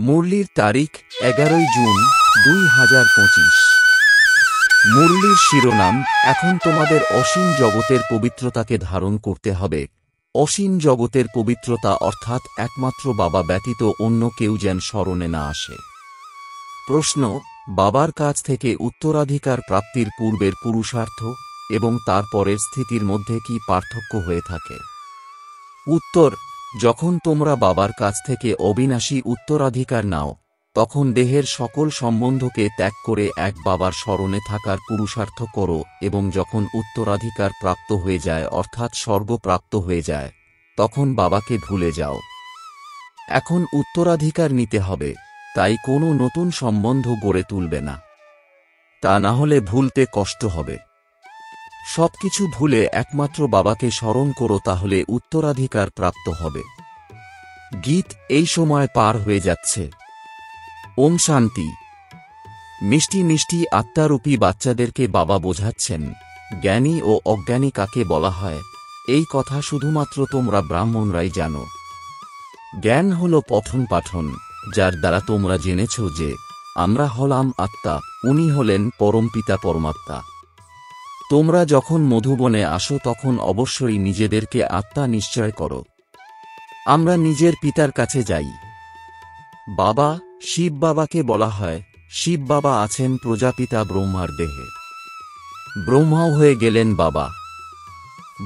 মুরলির তারিখ 11 জুন 2025। মুরলির শিরোনাম, এখন তোমাদের অসীম জগতের পবিত্রতাকে ধারণ করতে হবে। অসীম জগতের পবিত্রতা অর্থাৎ একমাত্র বাবা ব্যতীত অন্য কেউ যেন স্মরণে না আসে। প্রশ্ন, বাবার কাছ থেকে উত্তরাধিকার প্রাপ্তির পূর্বের পুরুষার্থ এবং তারপরের স্থিতির মধ্যে কি পার্থক্য হয়ে থাকে? উত্তর, যখন তোমরা বাবার কাছ থেকে অবিনাশী উত্তরাধিকার নাও, তখন দেহের সকল সম্বন্ধকে ত্যাগ করে এক বাবার স্মরণে থাকার পুরুষার্থ করো, এবং যখন উত্তরাধিকার প্রাপ্ত হয়ে যায় অর্থাৎ স্বর্গ প্রাপ্ত হয়ে যায়, তখন বাবাকে ভুলে যাও। এখন উত্তরাধিকার নিতে হবে, তাই কোনো নতুন সম্বন্ধ গড়ে তুলবে না, তা না হলে ভুলতে কষ্ট হবে। সবকিছু ভুলে একমাত্র বাবাকে স্মরণ করো, তাহলে উত্তরাধিকার প্রাপ্ত হবে। গীত এই সময় পার হয়ে যাচ্ছে। ওম শান্তি। মিষ্টি মিষ্টি আত্মারূপী বাচ্চাদেরকে বাবা বোঝাচ্ছেন, জ্ঞানী ও অজ্ঞানী কাকে বলা হয়, এই কথা শুধুমাত্র তোমরা ব্রাহ্মণরাই জানো। জ্ঞান হল পঠন পাঠন, যার দ্বারা তোমরা জেনেছ যে আমরা হলাম আত্মা, উনি হলেন পরমপিতা পরমাত্মা। তোমরা যখন মধুবনে আসো তখন অবশ্যই নিজেদেরকে আত্মা নিশ্চয় করো। আমরা নিজের পিতার কাছে যাই। বাবা, শিব বাবাকে বলা হয়। শিব বাবা আছেন প্রজাপিতা ব্রহ্মার দেহে। ব্রহ্মাও হয়ে গেলেন বাবা।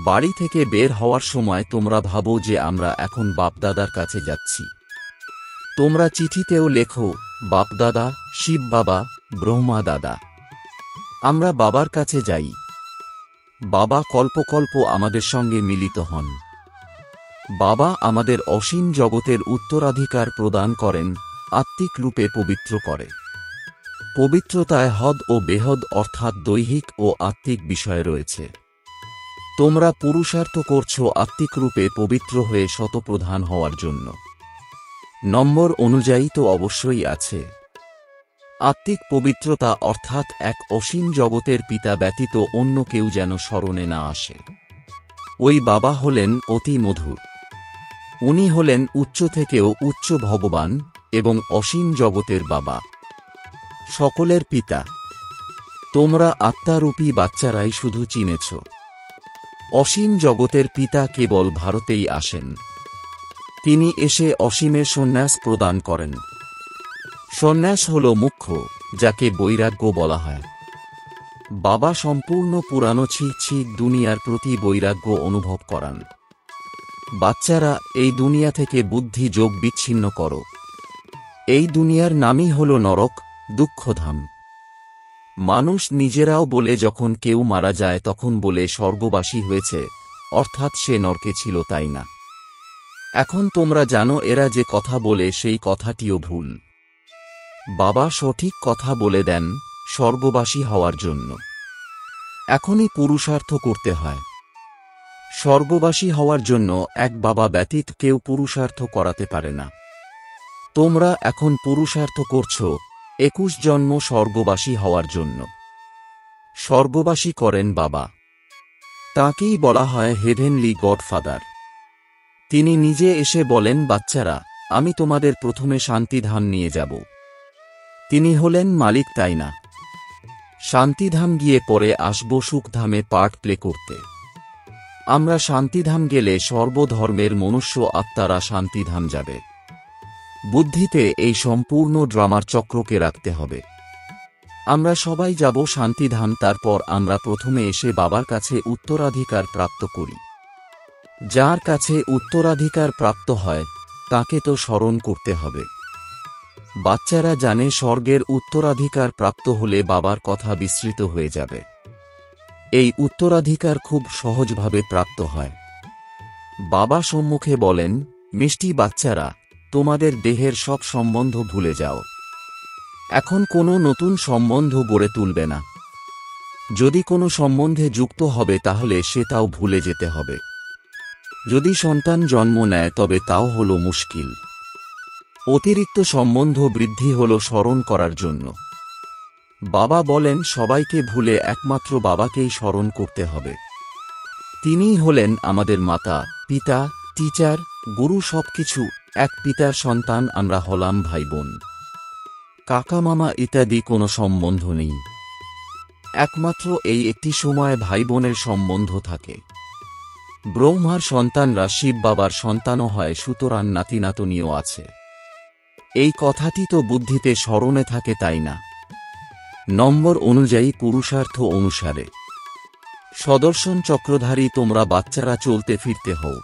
বাড়ি থেকে বের হওয়ার সময় তোমরা ভাবো যে আমরা এখন বাপদাদার কাছে যাচ্ছি। তোমরা চিঠিতেও লেখো বাপদাদা, শিব বাবা, ব্রহ্মা দাদা। আমরা বাবার কাছে যাই। বাবা কল্পকল্প আমাদের সঙ্গে মিলিত হন। বাবা আমাদের অসীম জগতের উত্তরাধিকার প্রদান করেন, আত্মিক রূপে পবিত্র করে। পবিত্রতায় হদ ও বেহদ অর্থাৎ দৈহিক ও আত্মিক বিষয় রয়েছে। তোমরা পুরুষার্থ করছ আত্মিক রূপে পবিত্র হয়ে শতপ্রধান হওয়ার জন্য। নম্বর অনুযায়ী তো অবশ্যই আছে। আত্মিক পবিত্রতা অর্থাৎ এক অসীম জগতের পিতা ব্যতীত অন্য কেউ যেন স্মরণে না আসে। ওই বাবা হলেন অতি মধুর। উনি হলেন উচ্চ থেকেও উচ্চ ভগবান এবং অসীম জগতের বাবা, সকলের পিতা। তোমরা আত্মারূপী বাচ্চারাই শুধু চিনেছ। অসীম জগতের পিতা কেবল ভারতেই আসেন। তিনি এসে অসীমের সন্ন্যাস প্রদান করেন। সন্ন্যাস হল মুখ্য, যাকে বৈরাগ্য বলা হয়। বাবা সম্পূর্ণ পুরানো ছিক দুনিয়ার প্রতি বৈরাগ্য অনুভব করান। বাচ্চারা, এই দুনিয়া থেকে বুদ্ধি যোগ বিচ্ছিন্ন করো। এই দুনিয়ার নামই হল নরক, দুঃখধাম। মানুষ নিজেরাও বলে যখন কেউ মারা যায় তখন বলে স্বর্গবাসী হয়েছে, অর্থাৎ সে নরকে ছিল, তাই না? এখন তোমরা জানো এরা যে কথা বলে সেই কথাটিও ভুল। বাবা সঠিক কথা বলে দেন স্বর্গবাসী হওয়ার জন্য। এখনই পুরুষার্থ করতে হয়। স্বর্গবাসী হওয়ার জন্য এক বাবা ব্যতীত কেউ পুরুষার্থ করাতে পারে না। তোমরা এখন পুরুষার্থ করছ 21 জন্ম স্বর্গবাসী হওয়ার জন্য। স্বর্গবাসী করেন বাবা। তাঁকেই বলা হয় হেভেনলি গডফাদার। তিনি নিজে এসে বলেন, বাচ্চারা, আমি তোমাদের প্রথমে শান্তিধাম নিয়ে যাব। তিনি হলেন মালিক, তাই না? শান্তিধাম গিয়ে পরে আসব সুখধামে পার্ট প্লে করতে। আমরা শান্তিধাম গেলে সর্বধর্মের মনুষ্য আত্মারা শান্তিধাম যাবে। বুদ্ধিতে এই সম্পূর্ণ ড্রামার চক্রকে রাখতে হবে। আমরা সবাই যাব শান্তিধাম, তারপর আমরা প্রথমে এসে বাবার কাছে উত্তরাধিকার প্রাপ্ত করি। যার কাছে উত্তরাধিকার প্রাপ্ত হয় তাকে তো স্মরণ করতে হবে। বাচ্চারা জানে স্বর্গের উত্তরাধিকার প্রাপ্ত হলে বাবার কথা বিস্মৃত হয়ে যাবে। এই উত্তরাধিকার খুব সহজভাবে প্রাপ্ত হয়। বাবা সম্মুখে বলেন, মিষ্টি বাচ্চারা, তোমাদের দেহের সব সম্বন্ধ ভুলে যাও। এখন কোনো নতুন সম্বন্ধ গড়ে তুলবে না। যদি কোনো সম্বন্ধে যুক্ত হবে তাহলে সেটাও ভুলে যেতে হবে। যদি সন্তান জন্ম নেয় তবে তাও হলো মুশকিল। অতিরিক্ত সম্বন্ধ বৃদ্ধি হল স্মরণ করার জন্য। বাবা বলেন সবাইকে ভুলে একমাত্র বাবাকেই স্মরণ করতে হবে। তিনিই হলেন আমাদের মাতা, পিতা, টিচার, গুরু, সবকিছু। এক পিতার সন্তান আমরা হলাম ভাই বোন। কাকা মামা ইত্যাদি কোনো সম্বন্ধ নেই। একমাত্র এই একটি সময় ভাই বোনের সম্বন্ধ থাকে। ব্রহ্মার সন্তানরা শিব বাবার সন্তানও হয়, সুতরাং নাতি নাতনীও আছে। এই কথাটি তো বুদ্ধিতে স্মরণে থাকে, তাই না? নম্বর অনুযায়ী পুরুষার্থ অনুসারে সদর্শন চক্রধারী তোমরা বাচ্চারা চলতে ফিরতে হও।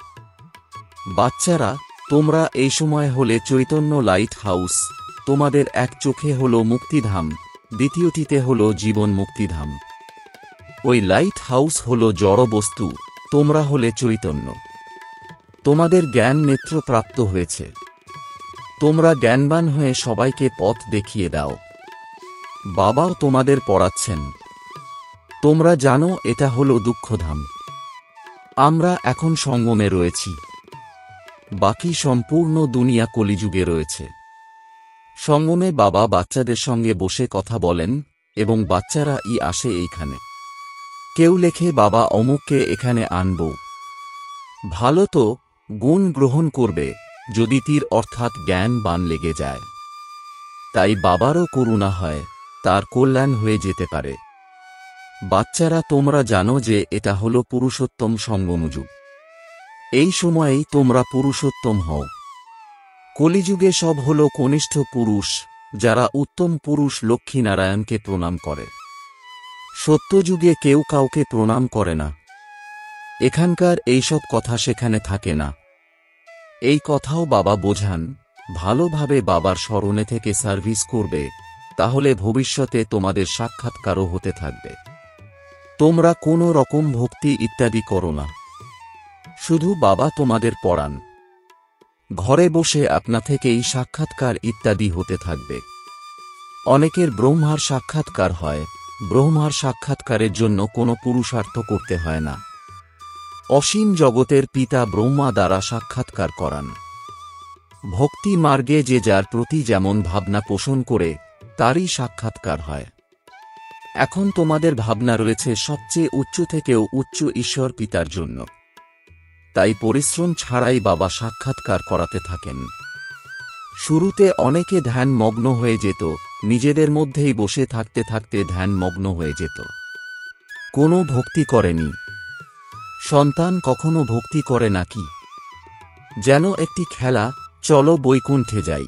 বাচ্চারা তোমরা এই সময় হলে চৈতন্য লাইট হাউস। তোমাদের এক চোখে হল মুক্তিধাম, দ্বিতীয়টিতে হল জীবন মুক্তিধাম। ওই লাইট হাউস হল জড় বস্তু, তোমরা হলে চৈতন্য। তোমাদের জ্ঞান নেত্র প্রাপ্ত হয়েছে। তোমরা জ্ঞানবান হয়ে সবাইকে পথ দেখিয়ে দাও। বাবাও তোমাদের পড়াচ্ছেন। তোমরা জানো এটা হল দুঃখধাম। আমরা এখন সঙ্গমে রয়েছি, বাকি সম্পূর্ণ দুনিয়া কলিযুগে রয়েছে। সঙ্গমে বাবা বাচ্চাদের সঙ্গে বসে কথা বলেন এবং বাচ্চারা আসে এইখানে। কেউ লেখে বাবা অমুককে এখানে আনব। ভালো তো, গুণ গ্রহণ করবে যদি তীর অর্থাৎ জ্ঞান বান লেগে যায়। তাই বাবারও করুণা হয়, তার কল্যাণ হয়ে যেতে পারে। বাচ্চারা তোমরা জানো যে এটা হল পুরুষোত্তম সঙ্গমযুগ। এই সময়েই তোমরা পুরুষোত্তম হও। কলিযুগে সব হল কনিষ্ঠ পুরুষ, যারা উত্তম পুরুষ লক্ষ্মীনারায়ণকে প্রণাম করে। সত্যযুগে কেউ কাউকে প্রণাম করে না। এখানকার এইসব কথা সেখানে থাকে না। এই কথাও বাবা বোঝান। ভালোভাবে বাবার স্মরণে থেকে সার্ভিস করবে, তাহলে ভবিষ্যতে তোমাদের সাক্ষাৎকারও হতে থাকবে। তোমরা কোনো রকম ভক্তি ইত্যাদি করো না, শুধু বাবা তোমাদের পড়ান। ঘরে বসে আপনা থেকেই সাক্ষাৎকার ইত্যাদি হতে থাকবে। অনেকের ব্রহ্মার সাক্ষাৎকার হয়। ব্রহ্মার সাক্ষাৎকারের জন্য কোনো পুরুষার্থ করতে হয় না। অসীম জগতের পিতা ব্রহ্মা দ্বারা সাক্ষাৎকার করান। ভক্তি মার্গে যে যার প্রতি যেমন ভাবনা পোষণ করে, তারই সাক্ষাৎকার হয়। এখন তোমাদের ভাবনা রয়েছে সবচেয়ে উচ্চ থেকেও উচ্চ ঈশ্বর পিতার জন্য। তাই পরিশ্রম ছাড়াই বাবা সাক্ষাৎকার করাতে থাকেন। শুরুতে অনেকে ধ্যান মগ্ন হয়ে যেত, নিজেদের মধ্যেই বসে থাকতে থাকতে ধ্যান মগ্ন হয়ে যেত, কোনো ভক্তি করেনি। সন্তান কখনো ভক্তি করে নাকি? যেন একটি খেলা, চলো বৈকুণ্ঠে যাই।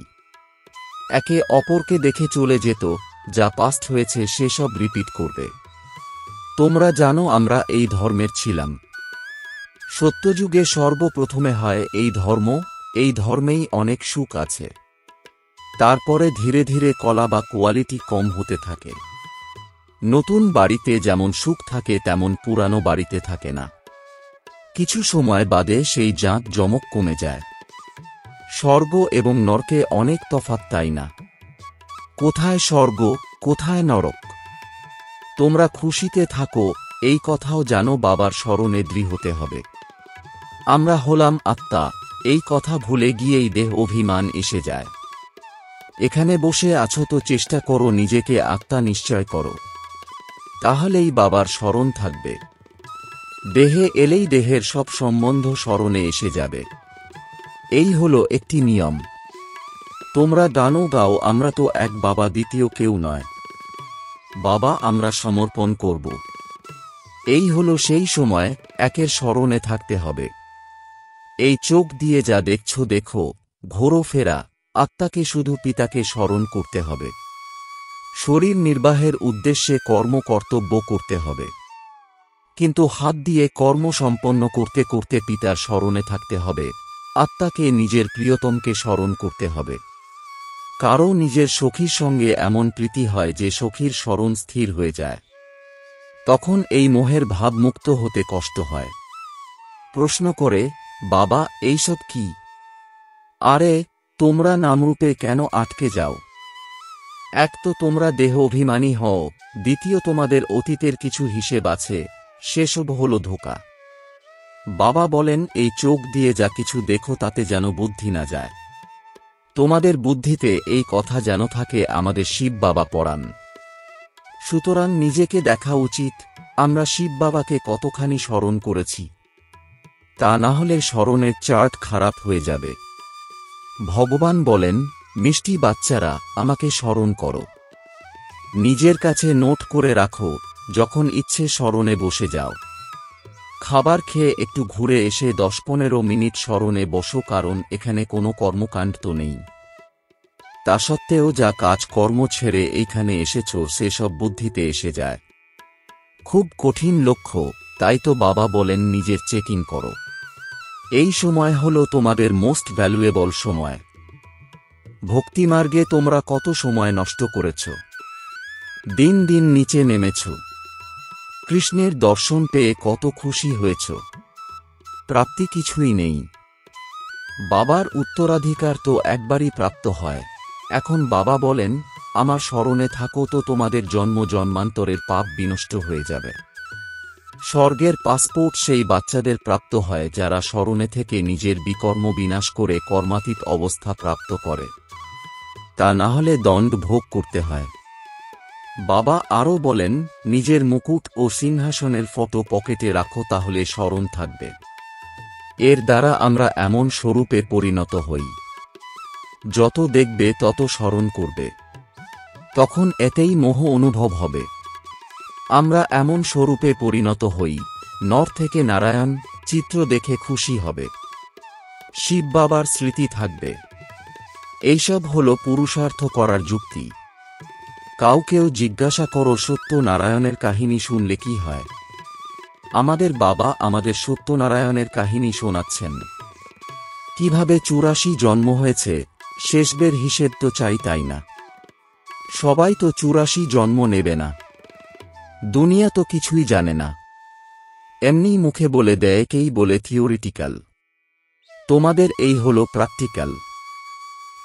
একে অপরকে দেখে চলে যেত, যা পাস্ট হয়েছে সেসব রিপিট করবে। তোমরা জানো আমরা এই ধর্মের ছিলাম। সত্যযুগে সর্বপ্রথমে হয় এই ধর্ম। এই ধর্মেই অনেক সুখ আছে। তারপরে ধীরে ধীরে কলা বা কোয়ালিটি কম হতে থাকে। নতুন বাড়িতে যেমন সুখ থাকে তেমন পুরানো বাড়িতে থাকে না। কিছু সময় বাদে সেই জাঁক জমক কমে যায়। স্বর্গ এবং নরকে অনেক তফাৎ, তাই না? কোথায় স্বর্গ, কোথায় নরক? তোমরা খুশিতে থাকো, এই কথাও জানো বাবার স্মরণে দৃঢ় হতে হবে। আমরা হলাম আত্মা, এই কথা ভুলে গিয়েই দেহ অভিমান এসে যায়। এখানে বসে আছো তো চেষ্টা করো নিজেকে আত্মা নিশ্চয় করো, তাহলেই বাবার স্মরণ থাকবে। দেহে এলেই দেহের সব সম্বন্ধ স্মরণে এসে যাবে। এই হলো একটি নিয়ম। তোমরা গানও গাও, আমরা তো এক বাবা, দ্বিতীয় কেউ নয়। বাবা আমরা সমর্পণ করব। এই হলো সেই সময়, একের স্মরণে থাকতে হবে। এই চোখ দিয়ে যা দেখছো দেখো, ঘোরো ফেরা, আত্মাকে শুধু পিতাকে স্মরণ করতে হবে। শরীর নির্বাহের উদ্দেশ্যে কর্ম কর্তব্য করতে হবে, কিন্তু হাত দিয়ে কর্ম সম্পন্ন করতে করতে পিতার স্মরণে থাকতে হবে। আত্মাকে, নিজের প্রিয়তমকে স্মরণ করতে হবে। কারও নিজের সখীর সঙ্গে এমন প্রীতি হয় যে সখীর স্মরণ স্থির হয়ে যায়। তখন এই মোহের ভাব মুক্ত হতে কষ্ট হয়। প্রশ্ন করে, বাবা এইসব কি? আরে তোমরা নামরূপে কেন আটকে যাও? এক তো তোমরা দেহ অভিমানী হও, দ্বিতীয় তোমাদের অতীতের কিছু হিসেব আছে, সেসব হলো ধোঁকা। বাবা বলেন এই চোখ দিয়ে যা কিছু দেখো তাতে যেন বুদ্ধি না যায়। তোমাদের বুদ্ধিতে এই কথা যেন থাকে, আমাদের শিব বাবা পড়ান। সুতরাং নিজেকে দেখা উচিত, আমরা শিব বাবাকে কতখানি স্মরণ করেছি। তা না হলে স্মরণের চার্ট খারাপ হয়ে যাবে। ভগবান বলেন, মিষ্টি বাচ্চারা, আমাকে স্মরণ করো। নিজের কাছে নোট করে রাখো, যখন ইচ্ছে স্মরণে বসে যাও। খাবার খেয়ে একটু ঘুরে এসে 10-15 মিনিট স্মরণে বসো, কারণ এখানে কোনো কর্মকাণ্ড তো নেই। তা সত্ত্বেও যা কাজ কর্ম ছেড়ে এইখানে এসেছ সেসব বুদ্ধিতে এসে যায়। খুব কঠিন লক্ষ্য, তাই তো বাবা বলেন নিজের চেকিং করো। এই সময় হলো তোমাদের মোস্ট ভ্যালুয়েবল সময়। ভক্তিমার্গে তোমরা কত সময় নষ্ট করেছ, দিন দিন নিচে নেমেছ। কৃষ্ণের দর্শন পেয়ে কত খুশি হয়েছ, প্রাপ্তি কিছুই নেই। বাবার উত্তরাধিকার তো একবারই প্রাপ্ত হয়। এখন বাবা বলেন, আমার স্মরণে থাকো তো তোমাদের জন্ম জন্মান্তরের পাপ বিনষ্ট হয়ে যাবে। স্বর্গের পাসপোর্ট সেই বাচ্চাদের প্রাপ্ত হয় যারা স্মরণে থেকে নিজের বিকর্ম বিনাশ করে কর্মাতীত অবস্থা প্রাপ্ত করে। তা না হলে দণ্ড ভোগ করতে হয়। বাবা আরও বলেন, নিজের মুকুট ও সিংহাসনের ফটো পকেটে রাখো, তাহলে স্মরণ থাকবে। এর দ্বারা আমরা এমন স্বরূপে পরিণত হই, যত দেখবে তত স্মরণ করবে, তখন এতেই মোহ অনুভব হবে। আমরা এমন স্বরূপে পরিণত হই, নর থেকে নারায়ণ চিত্র দেখে খুশি হবে, শিব বাবার স্মৃতি থাকবে। এইসব হলো পুরুষার্থ করার যুক্তি। কাউকেও জিজ্ঞাসা করো সত্যনারায়ণের কাহিনী শুনলে কি হয়। আমাদের বাবা আমাদের সত্যনারায়ণের কাহিনী শোনাচ্ছেন, কিভাবে 84 জন্ম হয়েছে, শেষবের হিসেব তো চাই, তাই না? সবাই তো 84 জন্ম নেবে না। দুনিয়া তো কিছুই জানে না, এমনি মুখে বলে দেয়, কেই বলে থিওরিটিক্যাল। তোমাদের এই হলো প্র্যাকটিক্যাল।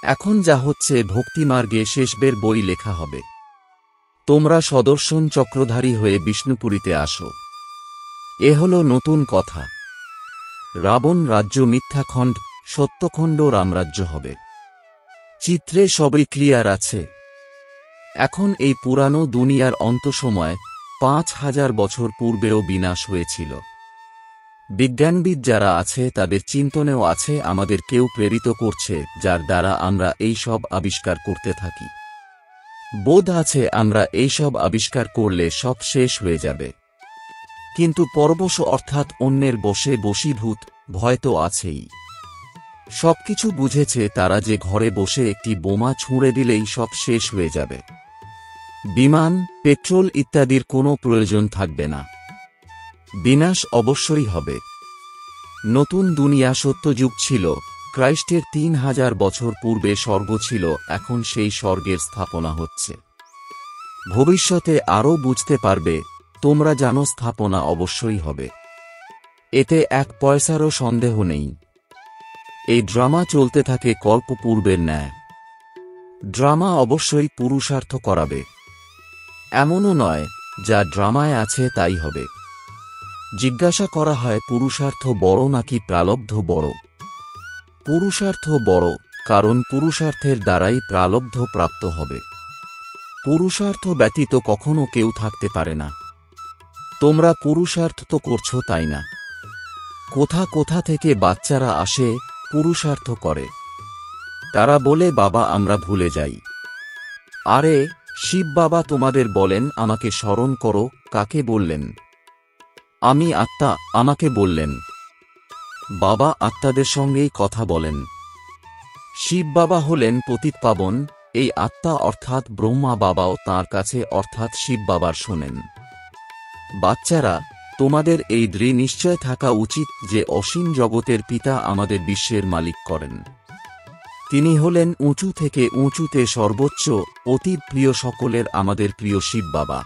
এখন যা হচ্ছে, ভক্তিমার্গে শেষবের বই লেখা হবে। তোমরা সদর্শন চক্রধারী হয়ে বিষ্ণুপুরীতে আসো। এ হলো নতুন কথা। রাবণ রাজ্য মিথ্যাখণ্ড, সত্যখণ্ড রামরাজ্য হবে। চিত্রে সবই ক্লিয়ার আছে। এখন এই পুরানো দুনিয়ার অন্তসময় 5000 বছর পূর্বেও বিনাশ হয়েছিল। বিজ্ঞানবিদ যারা আছে তাদের চিন্তনেও আছে, আমাদের কেউ প্রেরিত করছে, যার দ্বারা আমরা এই সব আবিষ্কার করতে থাকি। বোধ আছে আমরা এই সব আবিষ্কার করলে সব শেষ হয়ে যাবে। কিন্তু পরবশ অর্থাৎ অন্যের বশে বশীভূত ভয় তো আছেই। সবকিছু বুঝেছে তারা যে ঘরে বসে একটি বোমা ছুঁড়ে দিলেই সব শেষ হয়ে যাবে। বিমান, পেট্রোল ইত্যাদির কোনো প্রয়োজন থাকবে না। বিনাশ অবশ্যই হবে। নতুন দুনিয়া সত্যযুগ ছিল, ক্রাইস্টের 3000 বছর পূর্বে স্বর্গ ছিল, এখন সেই স্বর্গের স্থাপনা হচ্ছে। ভবিষ্যতে আরও বুঝতে পারবে, তোমরা জানো স্থাপনা অবশ্যই হবে, এতে এক পয়সারও সন্দেহ নেই। এই ড্রামা চলতে থাকে কল্পপূর্বের ন্যায়। ড্রামা অবশ্যই পুরুষার্থ করাবে, এমনও নয় যা ড্রামায় আছে তাই হবে। জিজ্ঞাসা করা হয় পুরুষার্থ বড় নাকি প্রালব্ধ বড়? পুরুষার্থ বড়, কারণ পুরুষার্থের দ্বারাই প্রালব্ধ প্রাপ্ত হবে। পুরুষার্থ ব্যতীত কখনো কেউ থাকতে পারে না। তোমরা পুরুষার্থ তো করছো, তাই না? কোথা কোথা থেকে বাচ্চারা আসে, পুরুষার্থ করে। তারা বলে, বাবা আমরা ভুলে যাই। আরে শিব বাবা তোমাদের বলেন আমাকে স্মরণ করো, কাকে বললেন? আমি আত্মা, আমাকে বললেন। বাবা আত্মাদের সঙ্গেই কথা বলেন। শিব বাবা হলেন পতিতপাবন, এই আত্মা অর্থাৎ ব্রহ্মা বাবাও তাঁর কাছে অর্থাৎ শিব বাবার শোনেন। বাচ্চারা, তোমাদের এই দৃঢ় নিশ্চয় থাকা উচিত যে অসীম জগতের পিতা আমাদের বিশ্বের মালিক করেন। তিনি হলেন উঁচু থেকে উঁচুতে সর্বোচ্চ, অতি প্রিয় সকলের আমাদের প্রিয় শিব বাবা।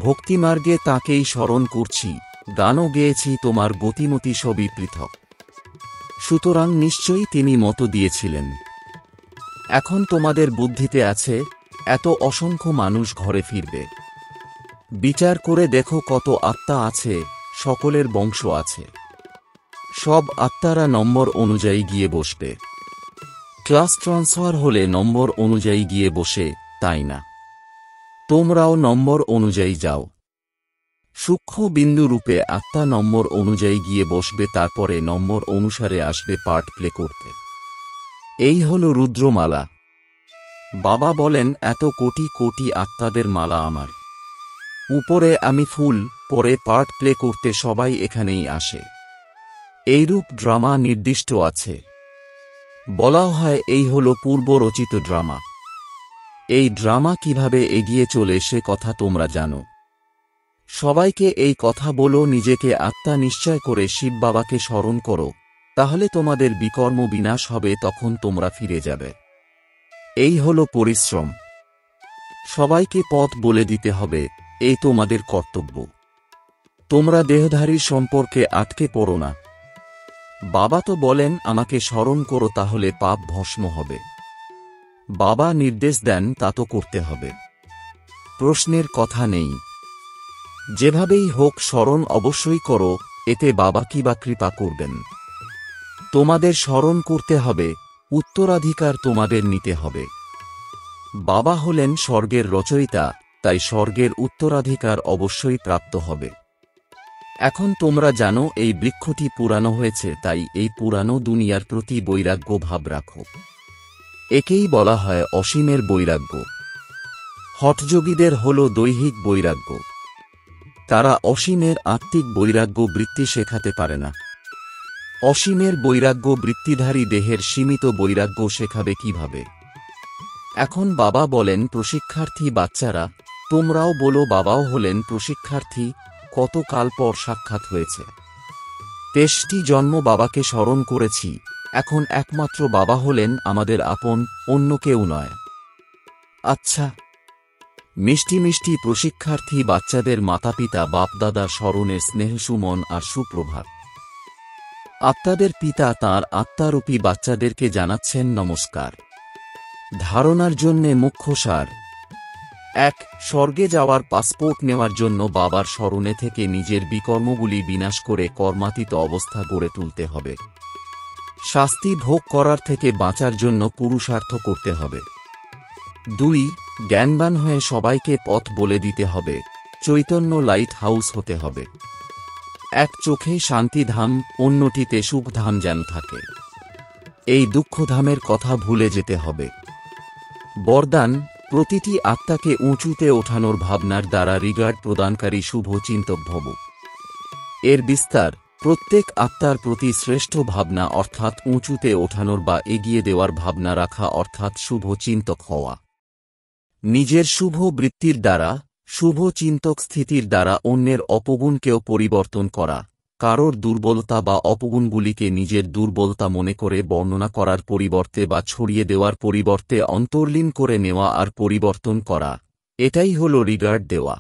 ভক্তিমার্গে তাঁকেই স্মরণ করছি, গানও গেয়েছি, তোমার গতিমতি সবই পৃথক। সুতরাং নিশ্চয়ই তিনি মত দিয়েছিলেন। এখন তোমাদের বুদ্ধিতে আছে, এত অসংখ্য মানুষ ঘরে ফিরবে। বিচার করে দেখো কত আত্মা আছে, সকলের বংশ আছে। সব আত্মারা নম্বর অনুযায়ী গিয়ে বসবে। ক্লাস ট্রান্সফার হলে নম্বর অনুযায়ী গিয়ে বসে, তাই না? তোমরাও নম্বর অনুযায়ী যাও। সূক্ষ্ম বিন্দু রূপে আত্মা নম্বর অনুযায়ী গিয়ে বসবে, তারপরে নম্বর অনুসারে আসবে পার্ট প্লে করতে। এই হল রুদ্রমালা। বাবা বলেন, এত কোটি কোটি আত্মাদের মালা আমার উপরে আমি ফুল পরে পার্ট প্লে করতে সবাই এখানেই আসে। এইরূপ ড্রামা নির্দিষ্ট আছে। বলা হয় এই হল পূর্ব রচিত ড্রামা। এই ড্রামা কিভাবে এগিয়ে চলে সে কথা তোমরা জানো। সবাইকে এই কথা বলো, নিজেকে আত্মা নিশ্চয় করে শিব বাবাকে স্মরণ করো, তাহলে তোমাদের বিকর্ম বিনাশ হবে, তখন তোমরা ফিরে যাবে। এই হল পরিশ্রম। সবাইকে পথ বলে দিতে হবে, এই তোমাদের কর্তব্য। তোমরা দেহধারীর সম্পর্কে আটকে পড়ো না। বাবা তো বলেন আমাকে স্মরণ করো, তাহলে পাপ ভস্ম হবে। বাবা নির্দেশ দেন তা তো করতে হবে, প্রশ্নের কথা নেই। যেভাবেই হোক স্মরণ অবশ্যই করো, এতে বাবা কি বা কৃপা করবেন। তোমাদের স্মরণ করতে হবে, উত্তরাধিকার তোমাদের নিতে হবে। বাবা হলেন স্বর্গের রচয়িতা, তাই স্বর্গের উত্তরাধিকার অবশ্যই প্রাপ্ত হবে। এখন তোমরা জানো এই বৃক্ষটি পুরানো হয়েছে, তাই এই পুরানো দুনিয়ার প্রতি বৈরাগ্য ভাব রাখো। একেই বলা হয় অসীমের বৈরাগ্য। হঠযোগীদের হল দৈহিক বৈরাগ্য। তারা অসীমের আত্মিক বৈরাগ্য বৃত্তি শেখাতে পারে না। অসীমের বৈরাগ্য বৃত্তিধারী দেহের সীমিত বৈরাগ্য শেখাবে কিভাবে? এখন বাবা বলেন, প্রশিক্ষার্থী বাচ্চারা, তোমরাও বলো বাবাও হলেন প্রশিক্ষার্থী। কত কাল পর সাক্ষাৎ হয়েছে, 23টি জন্ম বাবাকে স্মরণ করেছি। এখন একমাত্র বাবা হলেন আমাদের আপন, অন্য কেউ নয়। আচ্ছা, মিষ্টি মিষ্টি প্রশিক্ষার্থী বাচ্চাদের মাতাপিতা বাপদাদার স্মরণে স্নেহ সুমন আর সুপ্রভাত। আত্মাদের পিতা তাঁর আত্মারূপী বাচ্চাদেরকে জানাচ্ছেন নমস্কার। ধারণার জন্যে মুখ্য সার: 1. স্বর্গে যাওয়ার পাসপোর্ট নেওয়ার জন্য বাবার স্মরণে থেকে নিজের বিকর্মগুলি বিনাশ করে কর্মাতীত অবস্থা গড়ে তুলতে হবে। শাস্তি ভোগ করার থেকে বাঁচার জন্য পুরুষার্থ করতে হবে। 2. জ্ঞানবান হয়ে সবাইকে পথ বলে দিতে হবে, চৈতন্য লাইট হাউস হতে হবে। এক চোখে শান্তিধাম, অন্যটিতে সুখধাম যেন থাকে। এই দুঃখধামের কথা ভুলে যেতে হবে। বরদান: প্রতিটি আত্মাকে উঁচুতে ওঠানোর ভাবনার দ্বারা রিগার্ড প্রদানকারী শুভ চিন্তক ভব। এর বিস্তার: প্রত্যেক আত্মার প্রতি শ্রেষ্ঠ ভাবনা অর্থাৎ উঁচুতে ওঠানোর বা এগিয়ে দেওয়ার ভাবনা রাখা অর্থাৎ শুভ চিন্তক হওয়া। নিজের শুভ বৃত্তির দ্বারা, শুভ চিন্তক স্থিতির দ্বারা অন্যের অপগুণকেও পরিবর্তন করা, কারোর দুর্বলতা বা অপগুণগুলিকে নিজের দুর্বলতা মনে করে বর্ণনা করার পরিবর্তে বা ছড়িয়ে দেওয়ার পরিবর্তে অন্তর্লীন করে নেওয়া আর পরিবর্তন করা, এটাই হল রিগার্ড দেওয়া।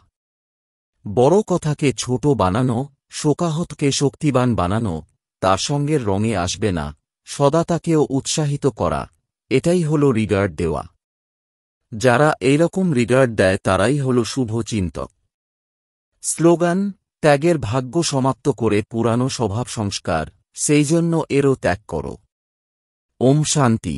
বড় কথাকে ছোট বানানো, শোকাহতকে শক্তিবান বানানো, তার সঙ্গে রঙে আসবে না, সদা তাকেও উৎসাহিত করা, এটাই হল রিগার্ড দেওয়া। যারা এইরকম রিগার্ড দেয় তারাই হল শুভ চিন্তক। স্লোগান: ত্যাগের ভাগ্য সমাপ্ত করে পুরানো স্বভাব সংস্কার, সেই জন্য এরও ত্যাগ করো। ওম শান্তি।